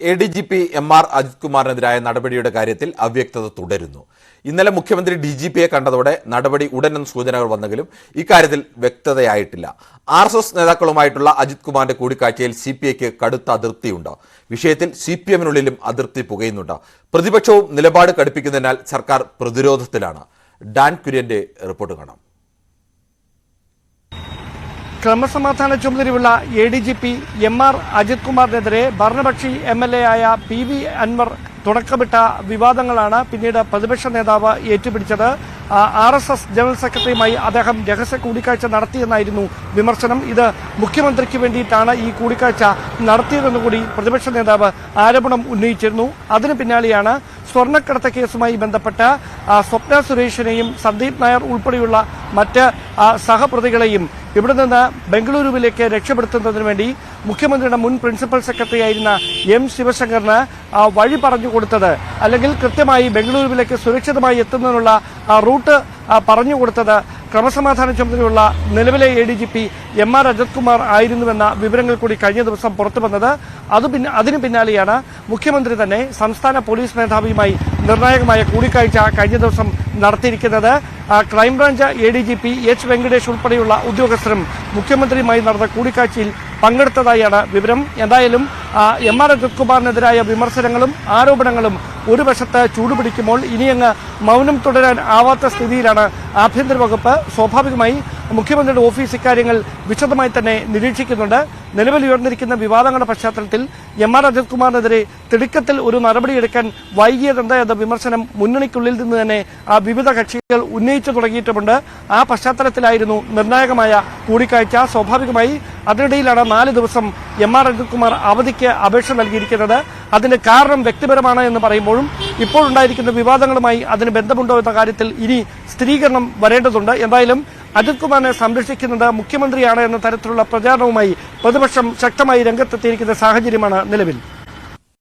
ADGP MR Ajith കുമാറിനെതിരായ നടപടിയുടെ കാര്യത്തിൽ അവ്യക്തത തുടരുന്നു. ഇന്നലെ മുഖ്യമന്ത്രി DGPയെ കണ്ടതോടെ നടപടി ഉടനെന്ന് സൂചനകൾ വന്നെങ്കിലും ഇക്കാര്യത്തിൽ വ്യക്തതയായിട്ടില്ല. RSS നേതാക്കളുമായിട്ടുള്ള അജിത് കുമാറിന്റെ കൂടിക്കാഴ്ചയിൽ CPIക്ക് കടുത്ത അതൃപ്തിയുണ്ട്. വിഷയത്തിൽ CPMനുള്ളിലും അതൃപ്തി പുകയുന്നുണ്ട്. പ്രതിപക്ഷവും നിലപാട് കടുപ്പിക്കുന്നതിനാൽ സർക്കാർ പ്രതിരോധത്തിലാണ്. ഡാൻ കുര്യന്റെ റിപ്പോർട്ട് കാണാം. ക്രമസമാധാന ചുമതലയുള്ള ADGP MR അജിത് കുമാറിനെതിരെ ഭരണപക്ഷി MLA ആയ PV അൻവർ തുടക്കമിട്ട വിവാദങ്ങളാണ് പിന്നീട് പ്രതിപക്ഷ നേതാവ് ഏറ്റുപിടിച്ചത്. RSS ജനറൽ സെക്രട്ടറിയുമായി അദ്ദേഹം രഹസ്യ കൂടിക്കാഴ്ച നടത്തിയെന്നായിരുന്നു വിമർശനം. ഇത് മുഖ്യമന്ത്രിക്ക് വേണ്ടിയിട്ടാണ് ഈ കൂടിക്കാഴ്ച നടത്തിയതെന്നുകൂടി പ്രതിപക്ഷ നേതാവ് ആരോപണം ഉന്നയിച്ചിരുന്നു. അതിനു പിന്നാലെയാണ് സ്വർണ്ണക്കടത്ത് കേസുമായി ബന്ധപ്പെട്ട് സ്വപ്ന സുരേഷിനെയും സന്ദീപ് നായർ ഉൾപ്പെടെയുള്ള മറ്റ് സഹപ്രതികളെയും ഇവിടെ നിന്ന് ബംഗളൂരുവിലേക്ക് രക്ഷപ്പെടുത്തുന്നതിന് വേണ്ടി മുഖ്യമന്ത്രിയുടെ മുൻ പ്രിൻസിപ്പൽ സെക്രട്ടറി ആയിരുന്ന M ശിവശങ്കറിന് വഴി പറഞ്ഞു കൊടുത്തത്, അല്ലെങ്കിൽ കൃത്യമായി ബംഗളൂരുവിലേക്ക് സുരക്ഷിതമായി എത്തുന്നതിനുള്ള റൂട്ട് പറഞ്ഞു കൊടുത്തത് ക്രമസമാധാന ചുമതലയുള്ള നിലവിലെ ADGP MR അജിത് കുമാർ ആയിരുന്നുവെന്ന വിവരങ്ങൾ കൂടി കഴിഞ്ഞ ദിവസം പുറത്തു വന്നത്. അതിനു പിന്നാലെയാണ് മുഖ്യമന്ത്രി തന്നെ സംസ്ഥാന പോലീസ് മേധാവിയുമായി നിർണായകമായ കൂടിക്കാഴ്ച കഴിഞ്ഞ ദിവസം നടത്തിയിരിക്കുന്നത്. ക്രൈംബ്രാഞ്ച് ADGP H വെങ്കടേഷ് ഉൾപ്പെടെയുള്ള ഉദ്യോഗസ്ഥരും മുഖ്യമന്ത്രിയുമായി നടന്ന കൂടിക്കാഴ്ചയിൽ പങ്കെടുത്തതായാണ് വിവരം. എന്തായാലും MR അജിത് കുമാറിനെതിരായ വിമർശനങ്ങളും ആരോപണങ്ങളും ഒരു വശത്ത് ചൂടുപിടിക്കുമ്പോൾ ഇനിയങ്ങ് മൗനം തുടരാൻ ആവാത്ത സ്ഥിതിയിലാണ് ആഭ്യന്തര വകുപ്പ്. സ്വാഭാവികമായി മുഖ്യമന്ത്രിയുടെ ഓഫീസ് ഇക്കാര്യങ്ങൾ വിശദമായി തന്നെ നിരീക്ഷിക്കുന്നുണ്ട്. നിലവിൽ ഉയർന്നിരിക്കുന്ന വിവാദങ്ങളുടെ പശ്ചാത്തലത്തിൽ MR അജിത് കുമാറിനെതിരെ തിടുക്കത്തിൽ ഒരു നടപടിയെടുക്കാൻ വൈകിയതെന്ത് എന്ന വിമർശനം മുന്നണിക്കുള്ളിൽ നിന്ന് തന്നെ വിവിധ കക്ഷികൾ ഉന്നയിച്ചു തുടങ്ങിയിട്ടുമുണ്ട്. ആ പശ്ചാത്തലത്തിലായിരുന്നു നിർണായകമായ കൂടിക്കാഴ്ച. സ്വാഭാവികമായി അതിനിടയിലാണ് 4 ദിവസം MR അജിത് കുമാർ അവധിക്ക് അപേക്ഷ നൽകിയിരിക്കുന്നത്. അതിന് കാരണം വ്യക്തിപരമാണ് എന്ന് പറയുമ്പോഴും ഇപ്പോഴുണ്ടായിരിക്കുന്ന വിവാദങ്ങളുമായി അതിന് ബന്ധമുണ്ടോ എന്ന കാര്യത്തിൽ ഇനി സ്ഥിരീകരണം വരേണ്ടതുണ്ട്. എന്തായാലും അജിത് കുമാറിനെ സംരക്ഷിക്കുന്നത് മുഖ്യമന്ത്രിയാണ് എന്ന തരത്തിലുള്ള പ്രചാരണവുമായി പ്രതിപക്ഷം ശക്തമായി രംഗത്തെത്തിയിരിക്കുന്ന സാഹചര്യമാണ് നിലവിൽ.